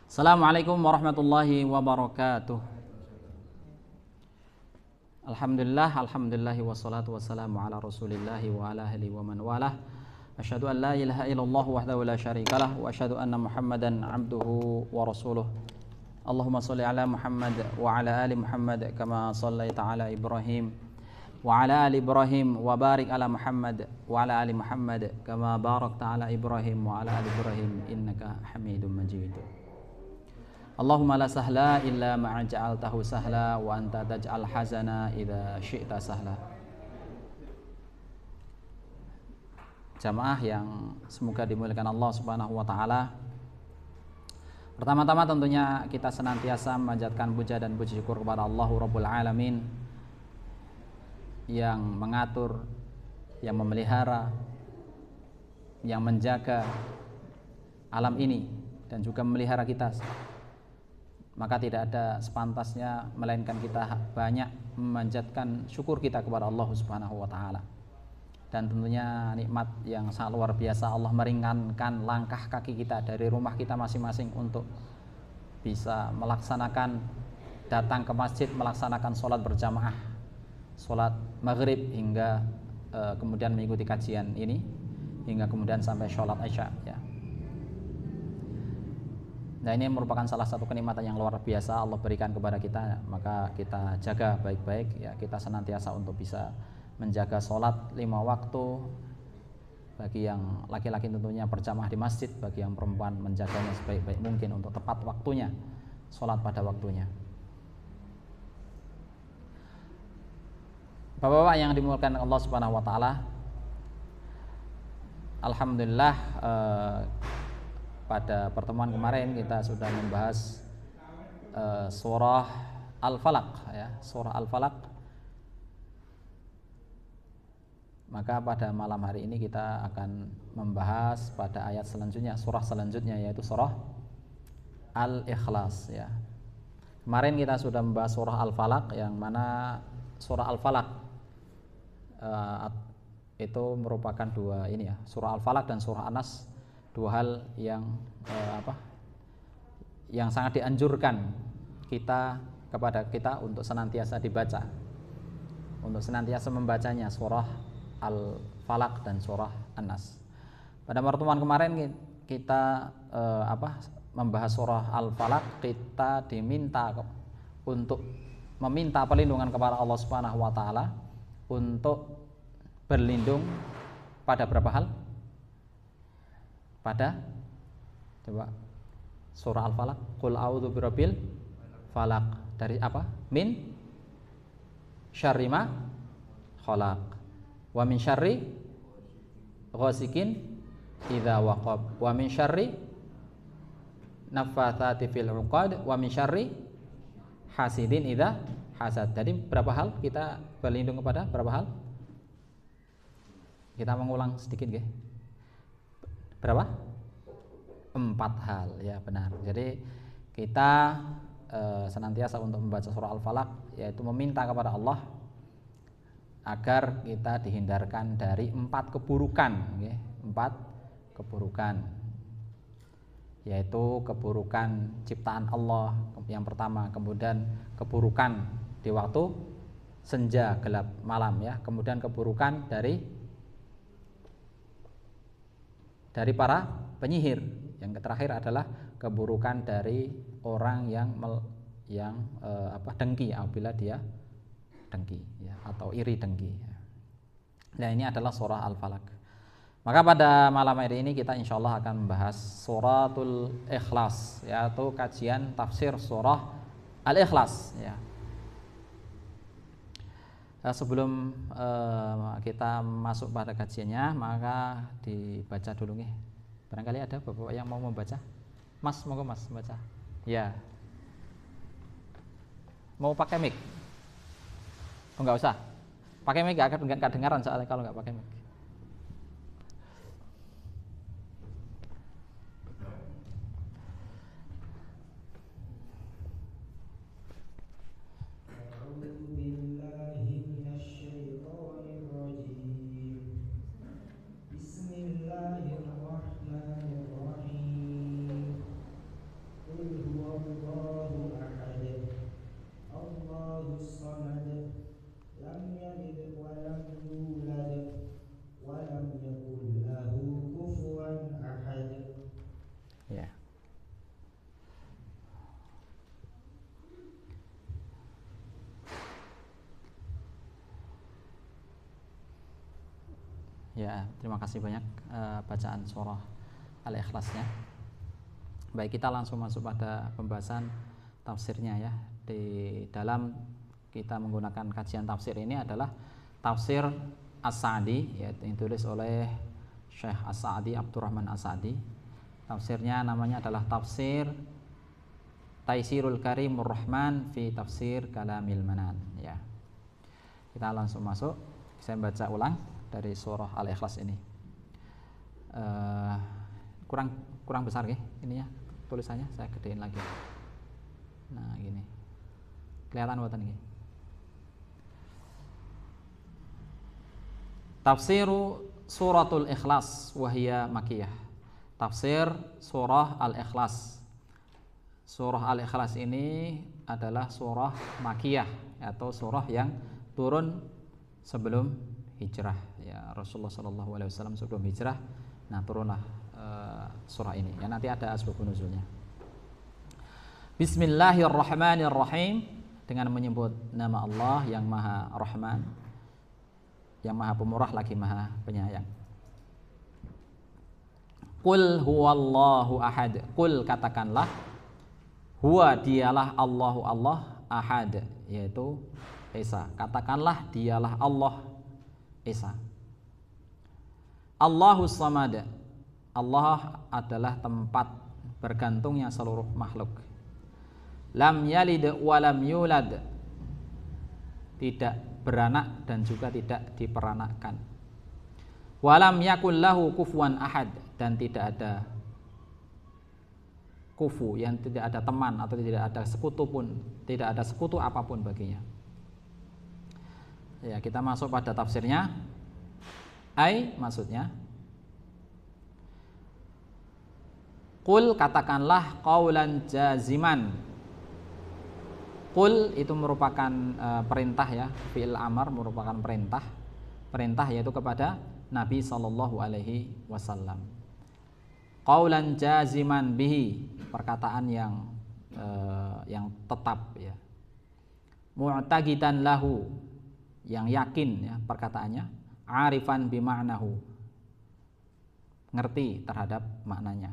Assalamualaikum warahmatullahi wabarakatuh. Alhamdulillahi wassalatu wassalamu ala rasulillahi wa ala alihi wa man walah. Asyhadu an la ilaha illallah wahdahu la syarikalah wa asyhadu anna Muhammadan abduhu wa rasuluh. Allahumma shalli ala Muhammad wa ala ali Muhammad kama shallaita ala Ibrahim wa ala ali Ibrahim wa barik ala Muhammad wa ala ali Muhammad kama barakta ala Ibrahim wa ala ali Ibrahim innaka Hamidum Majid. Allahumma la sahla illa ma ja'altahu sahla wa anta taj'al hazana idza syi'ta sahla. Jamaah yang semoga dimuliakan Allah Subhanahu wa taala. Pertama-tama tentunya kita senantiasa memanjatkan puja dan puji syukur kepada Allah Rabbul Alamin yang mengatur, yang memelihara, yang menjaga alam ini dan juga memelihara kita. Maka tidak ada sepantasnya melainkan kita banyak memanjatkan syukur kita kepada Allah Subhanahu wa taala. Dan tentunya nikmat yang sangat luar biasa, Allah meringankan langkah kaki kita dari rumah kita masing-masing untuk bisa melaksanakan, datang ke masjid melaksanakan sholat berjamaah, sholat maghrib hingga kemudian mengikuti kajian ini hingga kemudian sampai sholat isya ya. Nah, ini merupakan salah satu kenikmatan yang luar biasa Allah berikan kepada kita, maka kita jaga baik-baik ya, kita senantiasa untuk bisa menjaga sholat 5 waktu. Bagi yang laki-laki tentunya berjamaah di masjid, bagi yang perempuan menjaganya sebaik-baik mungkin untuk tepat waktunya, sholat pada waktunya. Bapak-bapak yang dimuliakan Allah Subhanahu wa taala, alhamdulillah pada pertemuan kemarin kita sudah membahas surah Al-Falaq ya, surah Al-Falaq. Maka pada malam hari ini kita akan membahas pada ayat selanjutnya, surah selanjutnya, yaitu surah Al-Ikhlas ya. Kemarin kita sudah membahas surah Al-Falaq, yang mana surah Al-Falaq itu merupakan dua ini ya, surah Al-Falaq dan surah An-Nas, dua hal yang yang sangat dianjurkan kepada kita untuk senantiasa dibaca, untuk senantiasa membacanya, surah Al-Falaq dan surah An-Nas. Pada pertemuan kemarin kita membahas surah Al-Falaq, kita diminta untuk meminta perlindungan kepada Allah Subhanahu wa taala untuk berlindung pada berapa hal? Pada coba surah Al-Falaq, qul a'udzu birabbil falaq, dari apa? Min syarri ma khalaq wa min syarri ghasikin idza waqab wa min syarri naffatsati fil 'uqad wa min syarri hasidin idza hasad. Jadi berapa hal kita berlindung kepada? Berapa hal? Kita mengulang sedikit nggih. Berapa? 4 hal ya, benar. Jadi kita senantiasa untuk membaca surah Al-Falaq, yaitu meminta kepada Allah agar kita dihindarkan dari 4 keburukan ya, 4 keburukan, yaitu keburukan ciptaan Allah yang pertama, kemudian keburukan di waktu senja gelap malam ya, kemudian keburukan dari para penyihir, yang terakhir adalah keburukan dari orang yang dengki, apabila dia dengki ya, atau iri dengki ya. Nah, ini adalah surah Al-Falaq. Maka pada malam hari ini kita insyaallah akan membahas suratul Ikhlas, yaitu kajian tafsir surah Al-Ikhlas ya. Sebelum kita masuk pada kajiannya, maka dibaca dulu nih. Barangkali ada bapak yang mau membaca. Mas, monggo Mas baca. Ya. Mau pakai mic? Oh, enggak usah. Pakai mic enggak kedengaran soalnya kalau enggak pakai mic. Bismillahirrahmanirrahim. Qul Ya, terima kasih banyak bacaan surah Al-Ikhlasnya. Baik, kita langsung masuk pada pembahasan tafsirnya ya. Di dalam kita menggunakan kajian tafsir ini adalah tafsir As-Sa'di, yaitu yang ditulis oleh Syekh As-Sa'di, Abdurrahman As-Sa'di. Tafsirnya namanya adalah Tafsir Taisirul Karimur Rahman fi Tafsir Kalamil Manan ya. Kita langsung masuk. Saya baca ulang dari surah Al-Ikhlas ini. Kurang besar ya ininya tulisannya, saya gedein lagi. Nah, gini. Kelihatan buatan ini. Tafsiru suratul Ikhlas wa hiya Makkiyah. Tafsir surah Al-Ikhlas. Surah Al-Ikhlas ini adalah surah Makkiyah atau surah yang turun sebelum hijrah ya, Rasulullah SAW sebelum hijrah. Nah, turunlah surah ini ya, nanti ada asbabun nuzulnya. Bismillahirrahmanirrahim, dengan menyebut nama Allah yang Maha Rahman, yang Maha Pemurah lagi Maha Penyayang. Qul huwallahu ahad. Qul, katakanlah, huwa, dialah Allahu, Allah, ahad, yaitu Esa. Katakanlah dialah Allah Esa. Allahus Samad. Allah adalah tempat bergantungnya seluruh makhluk. Lam yalid wa lam yulad. Tidak beranak dan juga tidak diperanakkan. Walam yakul lahu kufuwan ahad, dan tidak ada kufu, yang tidak ada teman atau tidak ada sekutu pun, tidak ada sekutu apapun baginya. Ya, kita masuk pada tafsirnya. Ai, maksudnya, qul, katakanlah, qaulan jaziman. Qul itu merupakan perintah ya, fi'il amar merupakan perintah yaitu kepada Nabi sallallahu alaihi wasallam. Qaulan jaziman bihi, perkataan yang tetap ya. Mu'taqidan lahu, yang yakin ya perkataannya. Arifan bima'nahu, ngerti terhadap maknanya.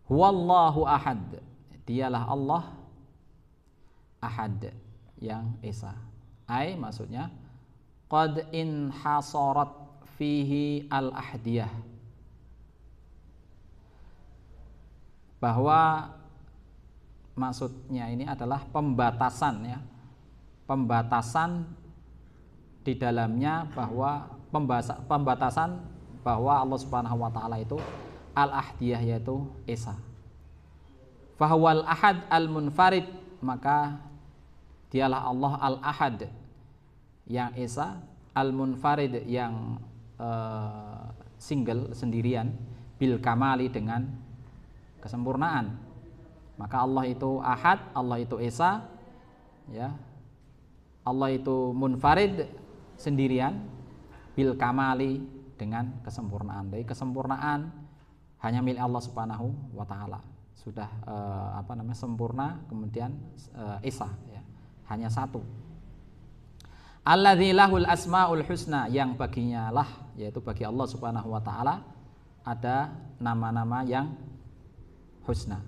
Huwallahu ahad, dialah Allah ahad, yang esa. Ai, maksudnya, qad inhasarat fihi al-ahdiyah, bahwa maksudnya ini adalah pembatasan ya, pembatasan di dalamnya, bahwa pembatasan bahwa Allah Subhanahu wa taala itu al-ahdiyah, yaitu esa. Fahuwal ahad al-munfarid, maka dialah Allah al-ahad, yang esa, al-munfarid, yang single, sendirian, bil kamali, dengan kesempurnaan. Maka Allah itu ahad, Allah itu esa ya. Allah itu munfarid, sendirian, bil kamali, dengan kesempurnaan. Dari kesempurnaan hanya milik Allah Subhanahu wa taala. Sudah sempurna, kemudian esa ya. Hanya satu. Alladzi lahul asmaul husna, yang baginya lah, yaitu bagi Allah Subhanahu wa taala ada nama-nama yang husna.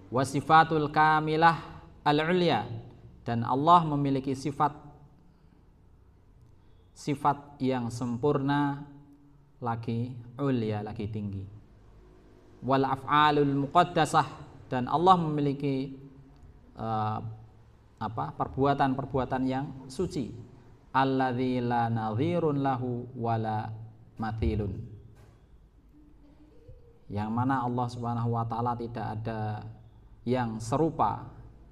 Wa sifatul kamilah al-ulya, dan Allah memiliki sifat yang sempurna lagi ulya, lagi tinggi. Wal af'alul muqaddasah, dan Allah memiliki perbuatan yang suci. Alladzi la nadhirun lahu wala mathilun, yang mana Allah Subhanahu wa taala tidak ada yang serupa,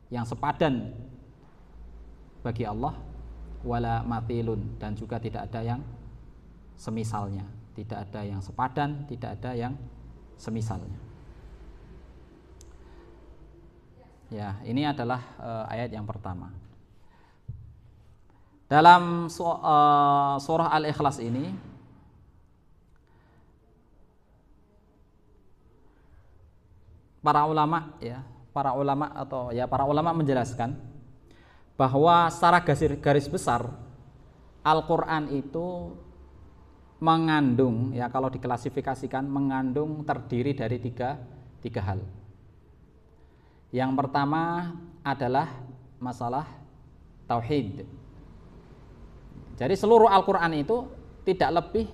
yang sepadan bagi Allah, wala mathilun, dan juga tidak ada yang semisalnya, tidak ada yang sepadan, tidak ada yang semisalnya. Ya, ini adalah ayat yang pertama. Dalam surah Al-Ikhlas ini para ulama menjelaskan bahwa secara garis besar Al-Quran itu mengandung, ya kalau diklasifikasikan, mengandung terdiri dari tiga hal. Yang pertama adalah masalah tauhid. Jadi seluruh Al-Quran itu tidak lebih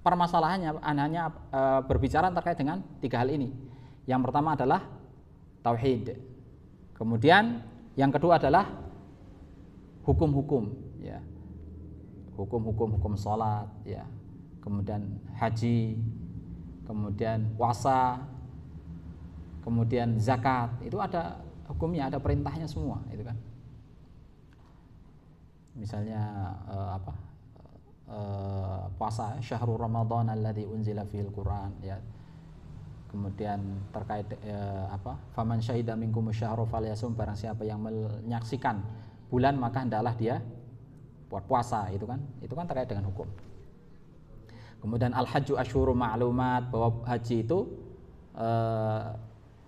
permasalahannya hanya berbicara terkait dengan tiga hal ini. Yang pertama adalah tauhid. Kemudian yang kedua adalah hukum-hukum, ya. Hukum salat, ya. Kemudian haji, kemudian puasa, kemudian zakat. Itu ada hukumnya, ada perintahnya semua, itu kan. Misalnya puasa, syahrul ramadan alladzi unzila fihil Qur'an, ya. Kemudian terkait faman syahida minkum syahra falyasum, barang siapa yang menyaksikan bulan maka hendaklah dia buat puasa, itu kan terkait dengan hukum. Kemudian al-hajju asyhurun ma'lumat, bahwa haji itu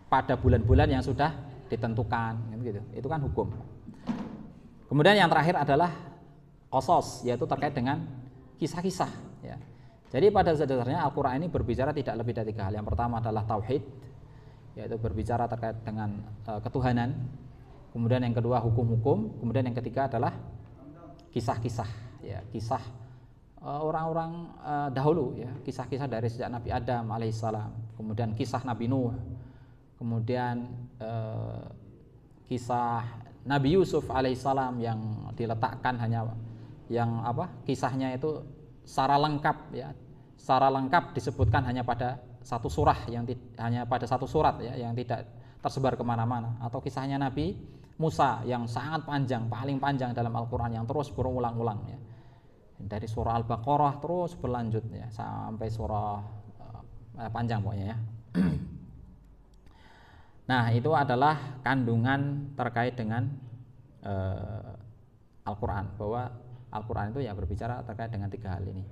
pada bulan-bulan yang sudah ditentukan, gitu. Itu kan hukum. Kemudian yang terakhir adalah qasas, yaitu terkait dengan kisah-kisah, ya. Jadi pada dasarnya Al-Quran ini berbicara tidak lebih dari tiga hal. Yang pertama adalah tauhid, yaitu berbicara terkait dengan ketuhanan. Kemudian yang kedua hukum-hukum. Kemudian yang ketiga adalah kisah-kisah, ya, kisah orang-orang dahulu, ya, kisah-kisah dari sejak Nabi Adam alaihissalam. Kemudian kisah Nabi Nuh. Kemudian kisah Nabi Yusuf alaihissalam yang diletakkan hanya kisahnya itu secara lengkap, ya. Secara lengkap disebutkan hanya pada satu surah, hanya pada satu surat, ya, yang tidak tersebar kemana-mana. Atau kisahnya Nabi Musa yang sangat panjang, paling panjang dalam Al-Quran, yang terus berulang-ulang, ya. Dari surah Al-Baqarah terus berlanjut, ya, sampai surah panjang pokoknya, ya. Nah, itu adalah kandungan terkait dengan Al-Quran, bahwa Al-Quran itu ya berbicara terkait dengan tiga hal ini,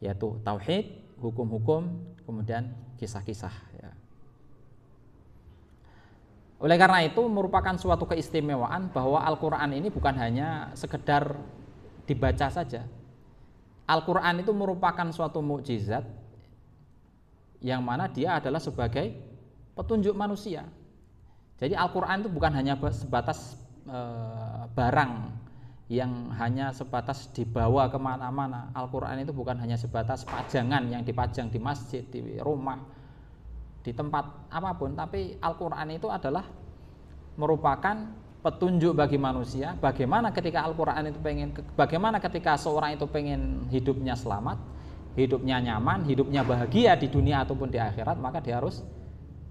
yaitu tauhid, hukum-hukum, kemudian kisah-kisah, ya. Oleh karena itu merupakan suatu keistimewaan bahwa Al-Quran ini bukan hanya sekedar dibaca saja. Al-Quran itu merupakan suatu mukjizat yang mana dia adalah sebagai petunjuk manusia. Jadi Al-Quran itu bukan hanya sebatas barang yang hanya sebatas dibawa kemana-mana. Al-Quran itu bukan hanya sebatas pajangan yang dipajang di masjid, di rumah, di tempat apapun. Tapi Al-Quran itu adalah merupakan petunjuk bagi manusia. Bagaimana ketika Al-Quran itu bagaimana ketika seorang itu pengen hidupnya selamat, hidupnya nyaman, hidupnya bahagia di dunia ataupun di akhirat, maka dia harus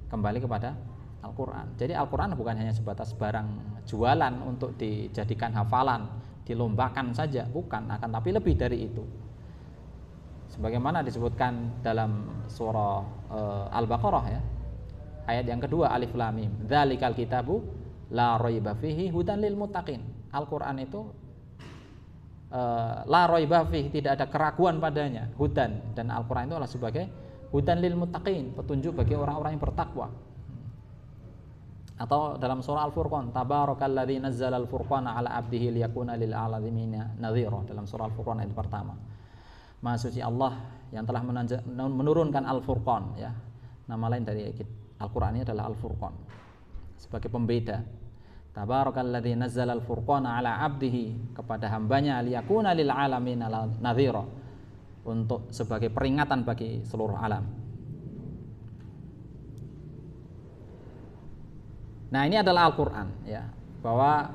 kembali kepada Al-Quran. Jadi Al-Quran bukan hanya sebatas barang jualan untuk dijadikan hafalan, dilombakan saja, bukan, akan tapi lebih dari itu. Sebagaimana disebutkan dalam surah Al-Baqarah, ya, ayat yang kedua, Alif Lam Mim, dzalikal kitabu la raiba fihi hudan lil muttaqin. Al-Quran itu la raiba fihi, tidak ada keraguan padanya, hudan, dan Al-Quran itu adalah sebagai hudan lil muttaqin, petunjuk bagi orang-orang yang bertakwa. Atau dalam surah Al-Furqan, tabarakalladzi nazzala al-furqana ala 'abdihi liyakuna lil 'alamin nadhira, dalam surah Al-Furqan ayat pertama. Maha suci Allah yang telah menurunkan Al-Furqan, ya. Nama lain dari Al-Qur'an ini adalah Al-Furqan, sebagai pembeda. Tabarakalladzi nazzala al-furqana ala 'abdihi, kepada hambanya, liyakuna lil 'alamin nadhira, untuk sebagai peringatan bagi seluruh alam. Nah, ini adalah Al-Quran, ya, bahwa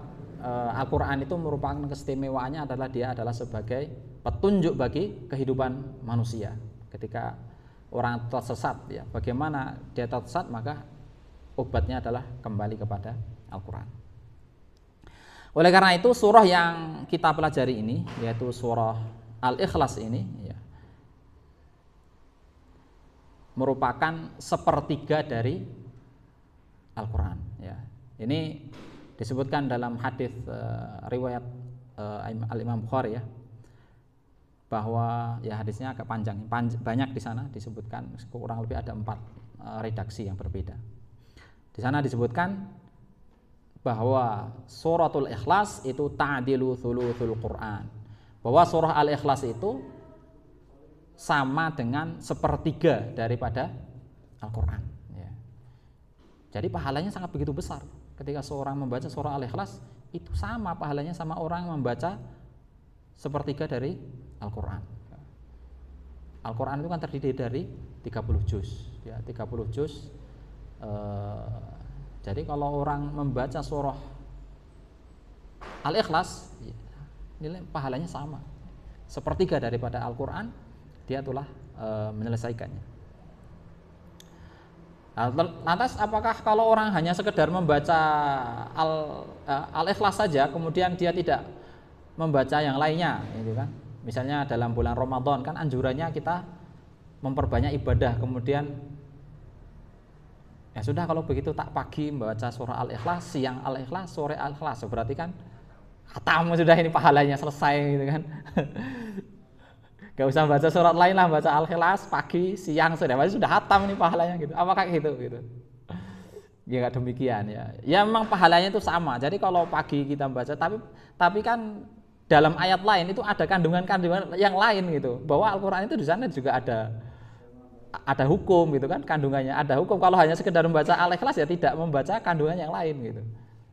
Al-Quran itu merupakan keistimewaannya adalah dia adalah sebagai petunjuk bagi kehidupan manusia. Ketika orang tersesat, ya, bagaimana dia tersesat, maka obatnya adalah kembali kepada Al-Quran. Oleh karena itu surah yang kita pelajari ini, yaitu surah Al-Ikhlas ini, ya, merupakan sepertiga dari Al-Quran, ya. Ini disebutkan dalam hadis riwayat Al-Imam Bukhari, ya, bahwa ya hadisnya agak panjang, banyak di sana disebutkan, kurang lebih ada 4 redaksi yang berbeda. Di sana disebutkan bahwa suratul Ikhlas itu ta'dilu thuluthul Quran, bahwa surah Al-Ikhlas itu sama dengan sepertiga daripada Al-Quran. Ya. Jadi pahalanya sangat begitu besar. Ketika seorang membaca surah Al-Ikhlas itu sama pahalanya sama orang membaca sepertiga dari Al-Quran. Al-Quran itu kan terdiri dari 30 juz. Ya, 30 juz. Jadi kalau orang membaca surah Al-Ikhlas, nilai pahalanya sama. Sepertiga daripada Al-Quran, dia telah menyelesaikannya. Lantas apakah kalau orang hanya sekedar membaca Al-Ikhlas saja, kemudian dia tidak membaca yang lainnya, gitu kan? Misalnya dalam bulan Ramadan kan anjurannya kita memperbanyak ibadah, kemudian ya sudah kalau begitu tak pagi membaca surah Al-Ikhlas, siang Al-Ikhlas, sore Al-Ikhlas, berarti kan khatam sudah ini pahalanya selesai gitu kan. Gak usah baca surat lain lah, baca Al-Ikhlas pagi, siang, sore, sudah khatam ini pahalanya gitu. Apakah gitu? Ya nggak demikian ya. Ya memang pahalanya itu sama. Jadi kalau pagi kita baca, tapi kan dalam ayat lain itu ada kandungan-kandungan yang lain gitu. Bahwa Al-Quran itu di sana juga ada hukum gitu kan, kandungannya ada hukum. Kalau hanya sekedar membaca Al-Ikhlas ya tidak membaca kandungan yang lain gitu.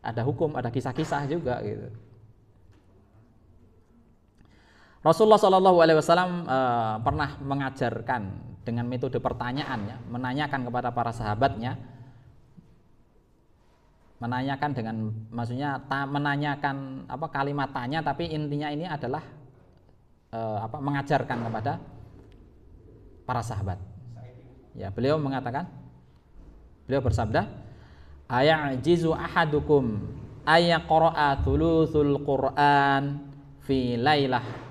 Ada hukum, ada kisah-kisah juga gitu. Rasulullah SAW pernah mengajarkan dengan metode pertanyaan ya, menanyakan kepada para sahabatnya, menanyakan dengan maksudnya menanyakan kalimat tanya, tapi intinya ini adalah mengajarkan kepada para sahabat. Ya, beliau bersabda, ayajizu ahadukum ayaqra'a thuluthul Qur'an fi lailah.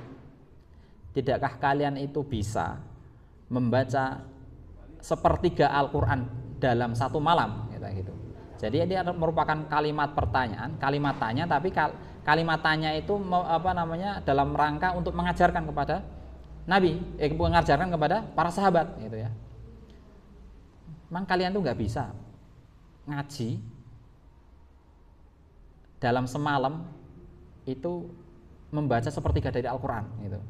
Tidakkah kalian itu bisa membaca sepertiga Al-Quran dalam satu malam gitu. Jadi ini merupakan kalimat pertanyaan, kalimat tanya, tapi kalimat tanya itu dalam rangka untuk mengajarkan kepada Nabi, mengajarkan kepada para sahabat gitu ya. Memang kalian tuh nggak bisa ngaji dalam semalam itu membaca sepertiga dari Al-Quran gitu.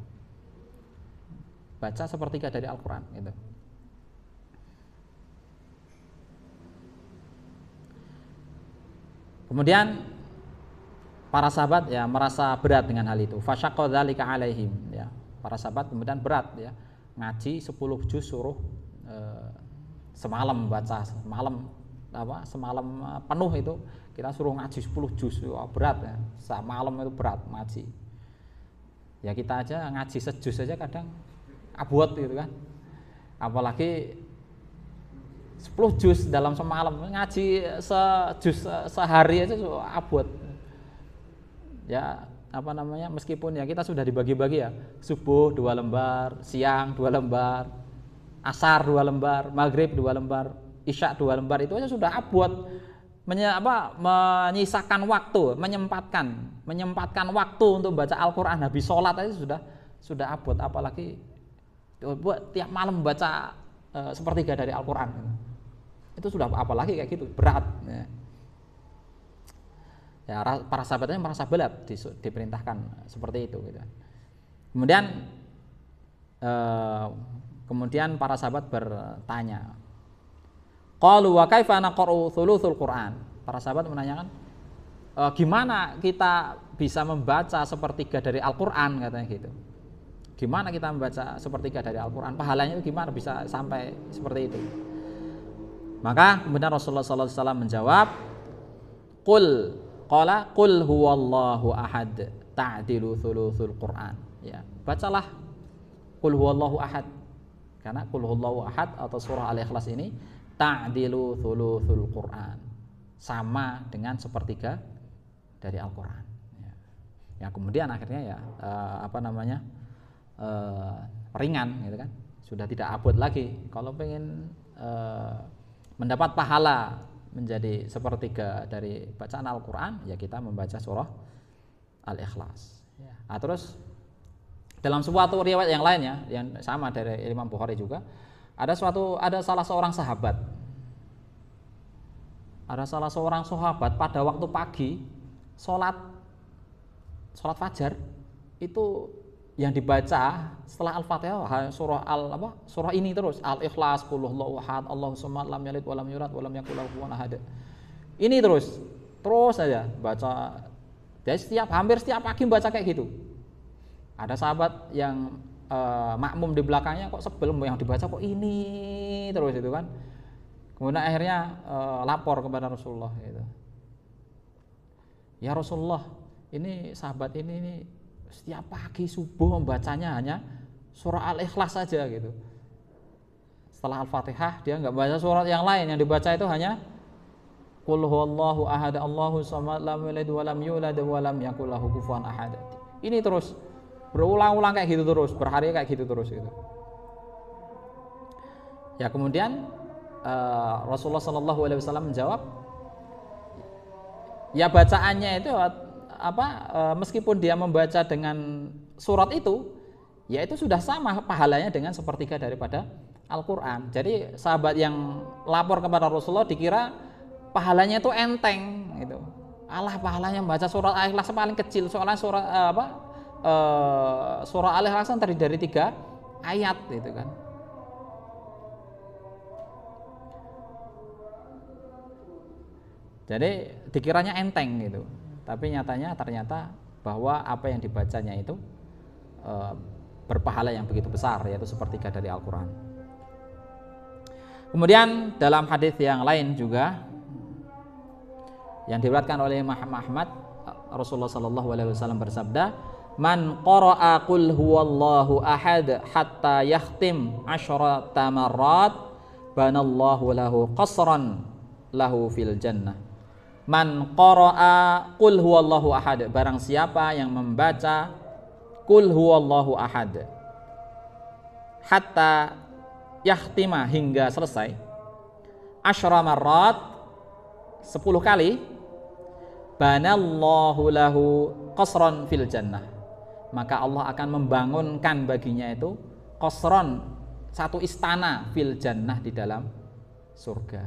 Baca sepertiga dari Al-Quran gitu. Kemudian para sahabat ya merasa berat dengan hal itu. Fasyaqqa dzalika alaihim ya. Para sahabat kemudian berat ya. Ngaji 10 juz suruh semalam baca semalam penuh itu kita suruh ngaji 10 juz. Wah, berat ya. Semalam itu berat ngaji. Ya kita aja ngaji sejuz aja kadang abot gitu kan, apalagi 10 juz dalam semalam, ngaji sejuz sehari aja abot ya. Meskipun ya kita sudah dibagi-bagi ya, subuh 2 lembar, siang 2 lembar, asar 2 lembar, maghrib 2 lembar, isya 2 lembar, itu aja sudah abot. Menyisakan waktu, menyempatkan waktu untuk baca Al-Quran habis sholat aja sudah abot, apalagi buat tiap malam membaca sepertiga dari Al-Quran. Itu sudah apalagi kayak gitu, berat ya. Para sahabatnya merasa berat diperintahkan seperti itu gitu. Kemudian para sahabat bertanya, qalu wa kaifa naqra'u thuluthul Qur'an. Para sahabat menanyakan, gimana kita bisa membaca sepertiga dari Al-Quran, katanya gitu. Gimana kita membaca sepertiga dari Al-Quran, pahalanya itu gimana bisa sampai seperti itu. Maka kemudian Rasulullah SAW menjawab, qul huwallahu ahad ta'dilu thuluthul Qur'an ya. Bacalah qul huwallahu ahad, karena qul huwallahu ahad atau surah Al-Ikhlas ini ta'dilu thuluthul Qur'an, sama dengan sepertiga dari Al-Quran ya. Kemudian akhirnya ya ringan gitu kan, sudah tidak abot lagi. Kalau pengen mendapat pahala menjadi sepertiga dari bacaan Al-Quran, ya kita membaca surah Al-Ikhlas ya. Terus dalam suatu riwayat yang lainnya yang sama dari Imam Bukhari juga, ada salah seorang sahabat pada waktu pagi sholat fajar itu yang dibaca setelah Al-Fatihah surah ini terus, Al-Ikhlas, Qul huwallahu ahad, Allahus samad, lam yalid walam yulad walam yakul lahu kufuwan ahad. Ini terus saja baca. Jadi hampir setiap pagi baca kayak gitu. Ada sahabat yang makmum di belakangnya kok sebel yang dibaca kok ini terus itu kan. Kemudian akhirnya lapor kepada Rasulullah gitu. Ya Rasulullah, ini sahabat ini setiap pagi subuh membacanya hanya surah Al-Ikhlas saja gitu. Setelah Al-Fatihah dia nggak baca surat yang lain, yang dibaca itu hanya Qul huwallahu ahad, Allahus samad, lam yalid walam yulad walam yakul lahu kufuwan ahad. Ini terus berulang-ulang kayak gitu terus, berhari kayak gitu terus gitu. Ya kemudian Rasulullah SAW menjawab, ya bacaannya itu meskipun dia membaca dengan surat itu, ya itu sudah sama pahalanya dengan sepertiga daripada Al-Quran. Jadi sahabat yang lapor kepada Rasulullah dikira pahalanya itu enteng gitu. Allah pahalanya membaca surat Al-Ikhlas paling kecil, soalnya surah Al-Ikhlas kan terdiri dari 3 ayat gitu kan. Jadi dikiranya enteng gitu. Tapi ternyata bahwa apa yang dibacanya itu berpahala yang begitu besar, yaitu sepertiga dari Al-Quran. Kemudian dalam hadis yang lain juga yang diriwayatkan oleh Imam Ahmad, Rasulullah SAW bersabda, "Man qara'a qul huwallahu ahad hatta yakhtim 'asyrata marrat, banallahu lahu qasran lahu fil jannah." Man qara'a qul huwallahu ahad, barang siapa yang membaca qul huwallahu ahad hatta yakhtima, hingga selesai, asyra marrat, 10 kali, banallahu lahu qasran fil jannah, maka Allah akan membangunkan baginya itu qasran, satu istana, fil jannah, di dalam surga.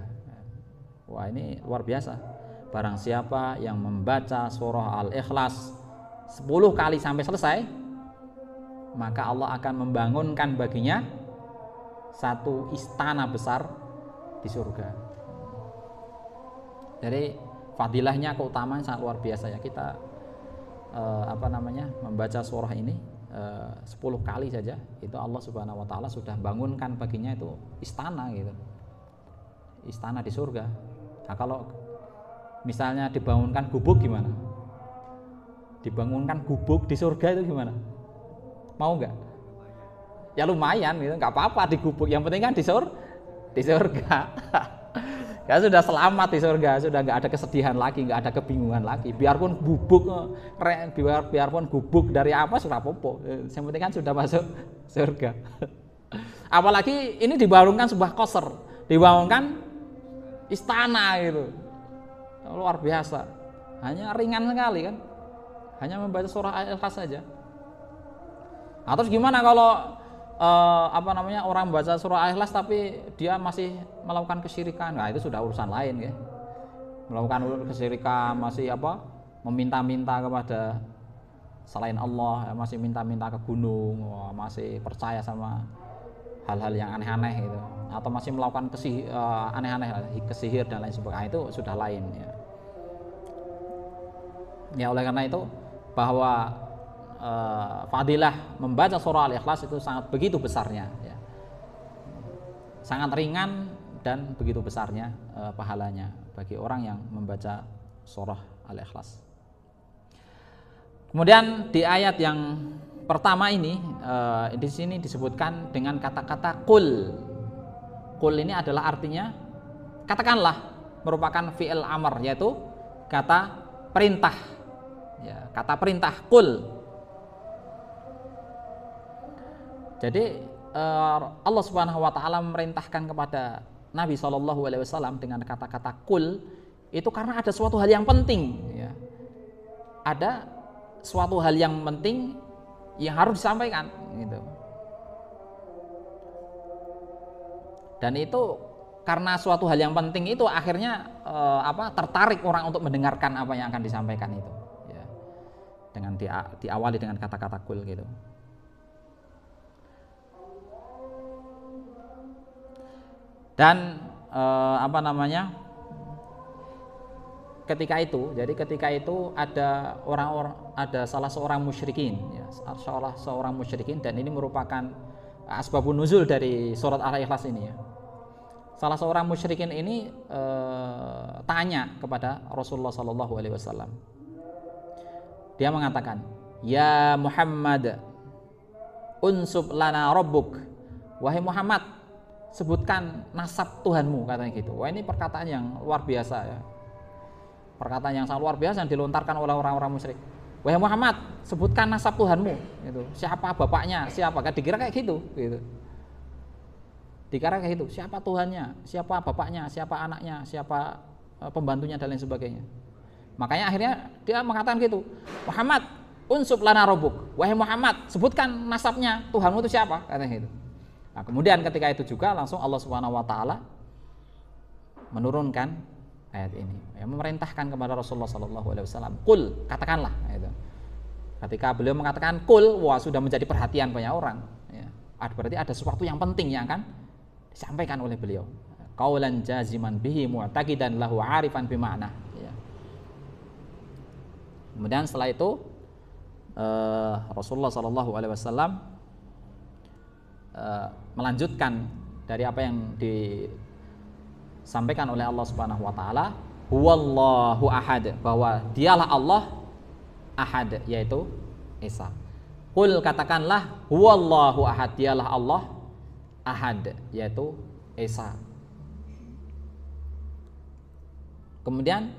Wah, ini luar biasa. Barang siapa yang membaca surah Al-Ikhlas 10 kali sampai selesai, maka Allah akan membangunkan baginya satu istana besar di surga. Jadi fadilahnya, keutamaan sangat luar biasa ya. Kita membaca surah ini 10 kali saja, itu Allah Subhanahu wa taala sudah bangunkan baginya itu istana gitu. Istana di surga. Nah, kalau misalnya dibangunkan gubuk gimana? Dibangunkan gubuk di surga itu gimana? Mau nggak? Ya lumayan gitu, nggak apa-apa di gubuk. Yang penting kan di surga. Ya sudah selamat di surga, sudah nggak ada kesedihan lagi, nggak ada kebingungan lagi. Biarpun gubuk dari apa sudah popo. Yang penting kan sudah masuk surga. Apalagi ini dibangunkan sebuah qasr, dibangunkan istana gitu. Luar biasa. Hanya ringan sekali kan, hanya membaca surah Al-Ikhlas saja. Nah, terus gimana kalau orang membaca surah Al-Ikhlas tapi dia masih melakukan kesyirikan? Nah, itu sudah urusan lain ya. Melakukan kesyirikan, masih meminta-minta kepada selain Allah, masih minta-minta ke gunung, masih percaya sama hal-hal yang aneh-aneh gitu, atau masih melakukan aneh-aneh, kesihir dan lain sebagainya, itu sudah lain ya. Ya oleh karena itu bahwa fadilah membaca surah Al-Ikhlas itu sangat begitu besarnya ya. Sangat ringan dan begitu besarnya pahalanya bagi orang yang membaca surah Al-Ikhlas. Kemudian di ayat yang pertama ini di sini disebutkan dengan kata-kata qul. Qul ini adalah artinya katakanlah, merupakan fi'il amr, yaitu kata perintah. Ya, kata perintah qul. Jadi Allah Subhanahu wa taala memerintahkan kepada Nabi SAW dengan kata-kata qul itu karena ada suatu hal yang penting ya. Ada suatu hal yang penting yang harus disampaikan gitu. Dan itu karena suatu hal yang penting itu akhirnya tertarik orang untuk mendengarkan apa yang akan disampaikan itu ya. Dengan diawali dengan kata-kata qul gitu. Dan ketika itu ada salah seorang musyrikin, ya, salah seorang musyrikin, dan ini merupakan asbabun nuzul dari surat Al-Ikhlas ini, ya. Salah seorang musyrikin ini tanya kepada Rasulullah Sallallahu Alaihi Wasallam. Dia mengatakan, ya Muhammad, unsub lana rabbuk. Wahai Muhammad, sebutkan nasab Tuhanmu, katanya gitu. Wah, ini perkataan yang luar biasa, ya. Perkataan yang sangat luar biasa yang dilontarkan oleh orang-orang musyrik. Wahai Muhammad, sebutkan nasab Tuhanmu, gitu. Siapa bapaknya, siapa? Kan dikira kayak gitu, gitu. Dikira kayak gitu. Siapa Tuhannya, siapa bapaknya, siapa anaknya, siapa pembantunya, dan lain sebagainya. Makanya akhirnya dia mengatakan gitu, Muhammad, unsub lana rabbuk. Wahai Muhammad, sebutkan nasabnya Tuhanmu itu siapa, katanya gitu. Nah, kemudian ketika itu juga langsung Allah Subhanahu wa taala menurunkan ayat ini, yang memerintahkan kepada Rasulullah Sallallahu Alaihi Wasallam, kul, katakanlah, gitu. Ketika beliau mengatakan kul, wah, sudah menjadi perhatian banyak orang, ya. Berarti ada sesuatu yang penting yang akan disampaikan oleh beliau. Qaulan jaziman bihi mu'taqidan lahu 'arifan bi ma'na, ya. Kemudian setelah itu Rasulullah Sallallahu Alaihi Wasallam melanjutkan dari apa yang disampaikan oleh Allah Subhanahu Wa Taala, huwallahu ahad, bahwa dialah Allah ahad, yaitu Esa. Qul, katakanlah, huwallahu ahad, dialah Allah ahad, yaitu Esa. Kemudian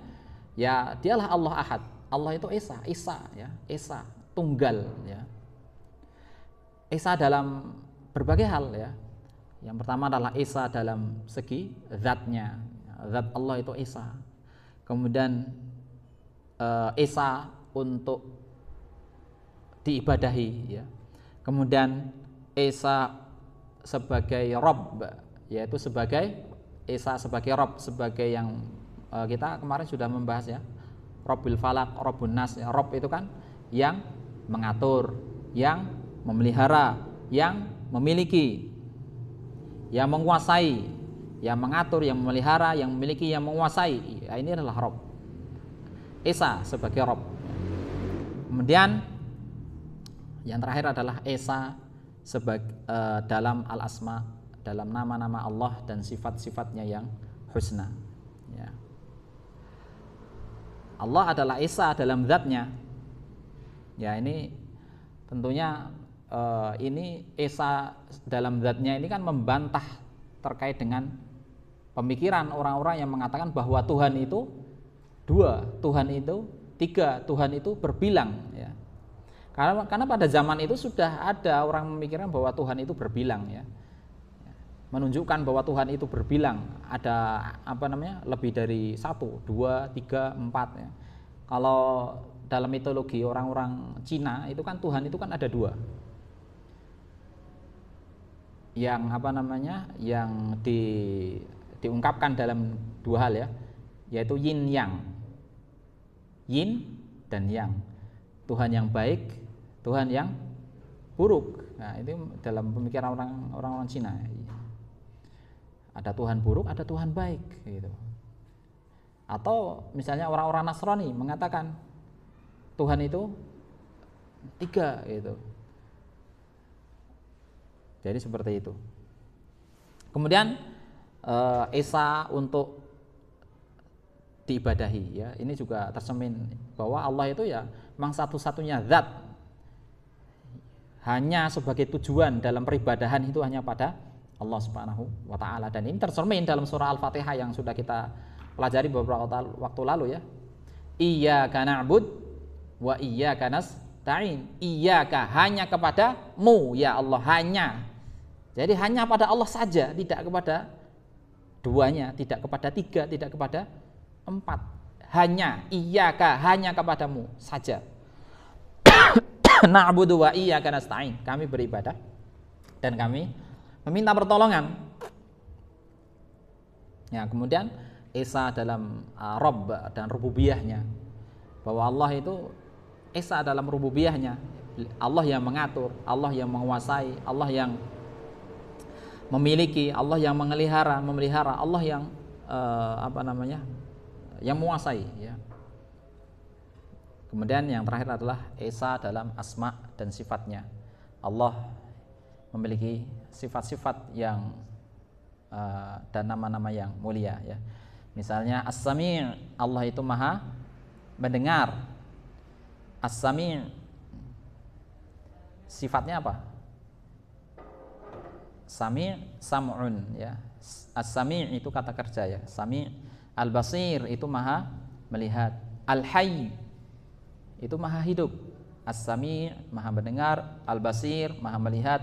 ya dialah Allah ahad. Allah itu Esa, ya, Esa, tunggal, ya. Esa dalam berbagai hal, ya. Yang pertama adalah Esa dalam segi zatnya. Zat Allah itu Esa. Kemudian Esa untuk diibadahi, ya. Kemudian Esa sebagai Rabb, yaitu sebagai Esa sebagai Rabb, sebagai yang kita kemarin sudah membahas, ya. Rabbil falak, Rabbun nas, ya. Rabb itu kan yang mengatur, yang memelihara, yang memiliki, yang menguasai, yang mengatur, yang memelihara, yang memiliki, yang menguasai. Ya, ini adalah Rabb. Esa sebagai Rabb. Kemudian yang terakhir adalah Esa sebagai dalam al-asma, dalam nama-nama Allah dan sifat-sifatnya yang husna, ya. Allah adalah Esa dalam zatnya, ya. Ini tentunya ini Esa dalam zatnya ini kan membantah terkait dengan pemikiran orang-orang yang mengatakan bahwa Tuhan itu dua, Tuhan itu tiga, Tuhan itu berbilang, ya. Karena pada zaman itu sudah ada orang memikirkan bahwa Tuhan itu berbilang, ya. Menunjukkan bahwa Tuhan itu berbilang, ada lebih dari 1, 2, 3, 4, ya. Kalau dalam mitologi orang-orang Cina itu kan Tuhan itu kan ada 2, yang yang diungkapkan dalam 2 hal, ya, yaitu yin yang, yin dan yang, Tuhan yang baik, Tuhan yang buruk. Nah, itu dalam pemikiran orang-orang Cina. Ada Tuhan buruk, ada Tuhan baik, gitu. Atau misalnya orang-orang Nasrani mengatakan Tuhan itu 3, gitu. Jadi seperti itu. Kemudian Esa untuk diibadahi, ya. Ini juga tercermin bahwa Allah itu ya memang satu-satunya zat, hanya sebagai tujuan dalam peribadahan itu hanya pada Allah Subhanahu wa taala, dan ini tercermin dalam surah Al-Fatihah yang sudah kita pelajari beberapa waktu lalu, ya. Iyyaka na'bud wa iyyaka nasta'in. Iyyaka, hanya kepadamu ya Allah, hanya. Jadi hanya pada Allah saja, tidak kepada 2-nya, tidak kepada 3, tidak kepada 4. Hanya iyyaka, hanya kepadamu saja. Na'budu wa iyyaka nasta'in. Kami beribadah dan kami meminta pertolongan. Ya, kemudian Esa dalam Rabb dan rububiyahnya, bahwa Allah itu Esa dalam rububiyahnya, Allah yang mengatur, Allah yang menguasai, Allah yang memiliki, Allah yang memelihara, Allah yang yang menguasai, ya. Kemudian yang terakhir adalah esa dalam asma dan sifatnya. Allah memiliki sifat-sifat yang dan nama-nama yang mulia, ya. Misalnya As-Sami', Allah itu maha mendengar. As-Sami' sifatnya apa? Sami', sam'un, ya. As-Sami' itu kata kerja, ya. Sami'. Al-Basir itu maha melihat. Al-Hayy itu maha hidup. As-Sami' maha mendengar, Al-Basir maha melihat,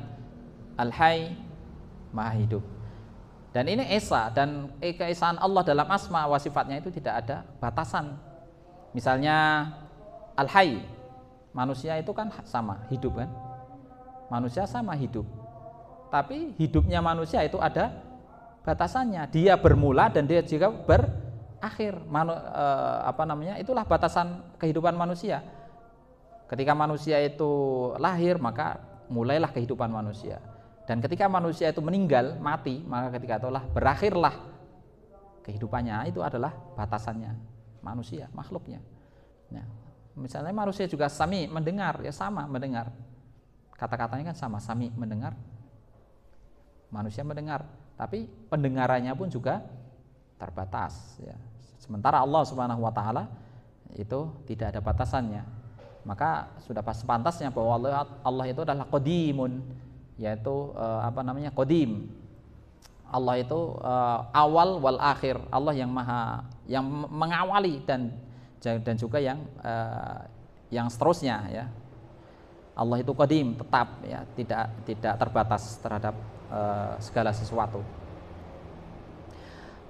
Al-Hayy maha hidup. Dan ini esa, dan keesaan Allah dalam asma wa sifatnya itu tidak ada batasan. Misalnya Al-Hayy, manusia itu kan sama hidup, kan? Manusia sama hidup. Tapi hidupnya manusia itu ada batasannya. Dia bermula dan dia juga berakhir. Itulah batasan kehidupan manusia. Ketika manusia itu lahir, maka mulailah kehidupan manusia. Dan ketika manusia itu meninggal, mati, maka ketika itulah berakhirlah kehidupannya. Itu adalah batasannya manusia, makhluknya. Nah, misalnya manusia juga sami, mendengar, ya sama mendengar. Kata-katanya kan sama, sami, mendengar. Manusia mendengar, tapi pendengarannya pun juga terbatas, ya. Sementara Allah Subhanahu wa taala itu tidak ada batasannya. Maka sudah sepantasnya bahwa Allah itu adalah qadimun, yaitu qadim. Allah itu awal wal akhir. Allah yang mengawali dan juga yang seterusnya, ya. Allah itu qadim, tetap, ya, tidak terbatas terhadap segala sesuatu.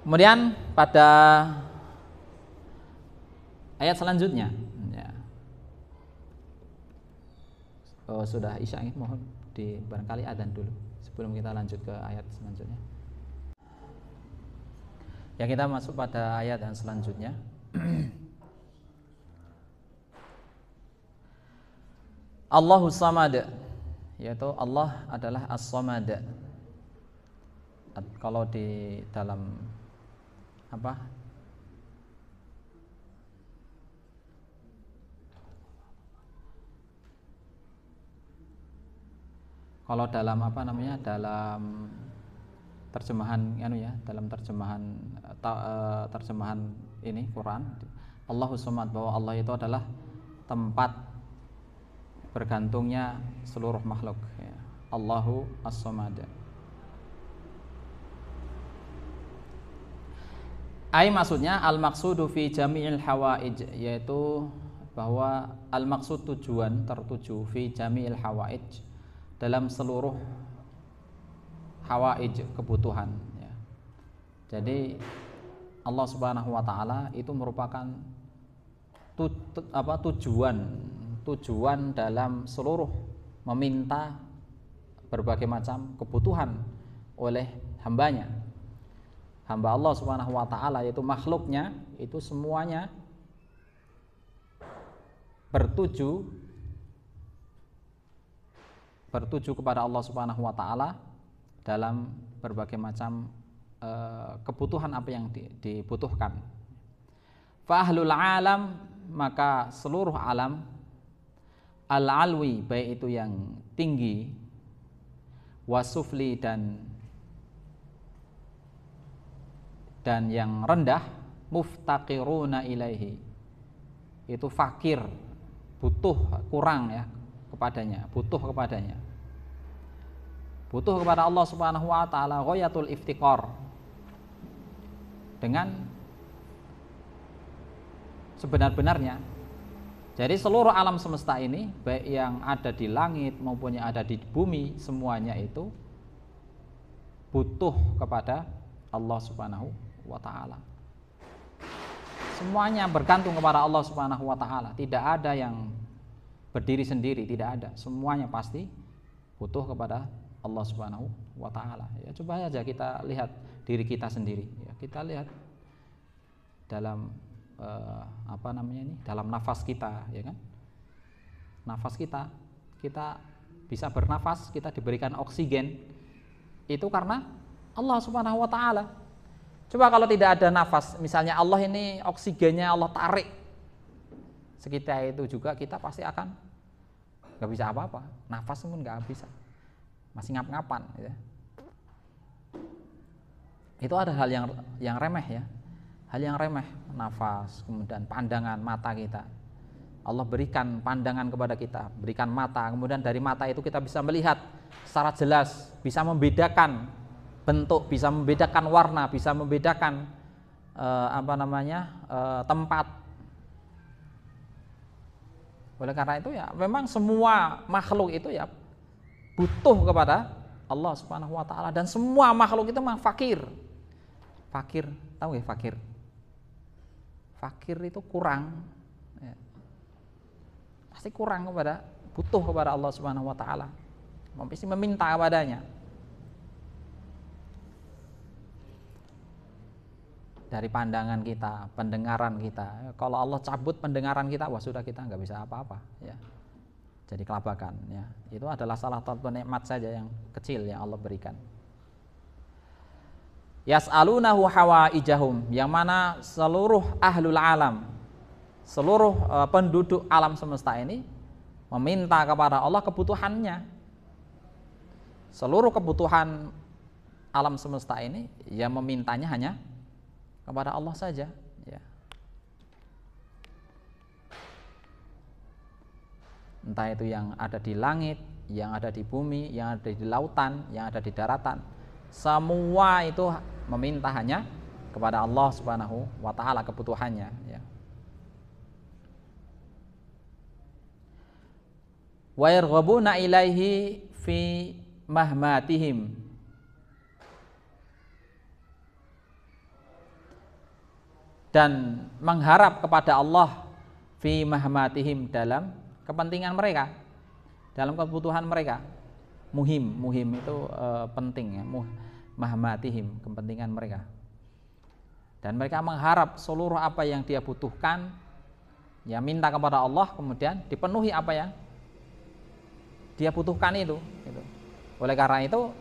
Kemudian pada ayat selanjutnya, ya. Sudah isya, mohon barangkali adzan dulu sebelum kita lanjut ke ayat selanjutnya. Ya, kita masuk pada ayat yang selanjutnya. Allahus Samad, yaitu Allah adalah As-Samad. Kalau di dalam kalau dalam dalam terjemahan dalam terjemahan ini Quran, Allahus Samad, bahwa Allah itu adalah tempat bergantungnya seluruh makhluk, ya. Allahu As-Samad. Maksudnya al-maqsudu fi jami'il hawaij, yaitu bahwa al-maqsud tujuan tertuju fi jami'il hawaij, dalam seluruh hawaij, kebutuhan, ya. Jadi Allah Subhanahu wa taala itu merupakan tujuan dalam seluruh meminta berbagai macam kebutuhan oleh hambanya. Hamba Allah Subhanahu wa taala, yaitu makhluknya, itu semuanya bertuju kepada Allah Subhanahu wa taala dalam berbagai macam kebutuhan apa yang dibutuhkan. Fa ahlul alam, maka seluruh alam, al-alwi, baik itu yang tinggi, wasufli, dan yang rendah, muftaqiruna ilaihi, itu fakir, butuh, kurang, ya, kepadanya, butuh kepada Allah Subhanahu wa taala ghayatul iftiqar, dengan sebenar-benarnya. Jadi seluruh alam semesta ini, baik yang ada di langit maupun yang ada di bumi, semuanya itu butuh kepada Allah Subhanahu wa ta'ala. Semuanya bergantung kepada Allah Subhanahu wa ta'ala. Tidak ada yang berdiri sendiri, tidak ada. Semuanya pasti butuh kepada Allah Subhanahu wa ta'ala. Ya, coba saja kita lihat diri kita sendiri, ya. Kita lihat dalam dalam nafas kita, ya kan? Nafas kita bisa bernafas, kita diberikan oksigen. Itu karena Allah Subhanahu wa taala. Coba kalau tidak ada nafas, misalnya Allah ini oksigennya Allah tarik sekitar itu juga, kita pasti akan nggak bisa apa-apa. Nafas pun nggak bisa, masih ngap-ngapan ya. Itu ada hal yang remeh ya, hal yang remeh, nafas, kemudian pandangan mata kita. Allah berikan pandangan kepada kita, berikan mata, kemudian dari mata itu kita bisa melihat secara jelas, bisa membedakan bentuk, bisa membedakan warna, bisa membedakan tempat. Oleh karena itu ya, memang semua makhluk itu ya butuh kepada Allah Subhanahu wa taala, dan semua makhluk itu memang fakir. Fakir, tahu nggak fakir? Fakir itu kurang, ya. Pasti kurang butuh kepada Allah Subhanahu wa taala. Pasti meminta kepadanya. Dari pandangan kita, pendengaran kita. Kalau Allah cabut pendengaran kita, wah sudah, kita nggak bisa apa-apa ya. Jadi kelabakan ya. Itu adalah salah satu nikmat saja yang kecil yang Allah berikan. Yas'alunahu hawaijahum, yang mana seluruh ahlul alam, seluruh penduduk alam semesta ini meminta kepada Allah kebutuhannya. Seluruh kebutuhan alam semesta ini yang memintanya hanya kepada Allah saja ya. Entah itu yang ada di langit, yang ada di bumi, yang ada di lautan, yang ada di daratan, semua itu meminta hanya kepada Allah Subhanahu wa taala kebutuhannya ya. Wa yarghabuna ilaihi fi mahmatihim, dan mengharap kepada Allah fi mahmatihim, dalam kepentingan mereka, dalam kebutuhan mereka. Muhim itu penting ya, mahmatihim, kepentingan mereka. Dan mereka mengharap seluruh apa yang dia butuhkan, ya minta kepada Allah, kemudian dipenuhi apa yang dia butuhkan itu. Gitu. Oleh karena itu,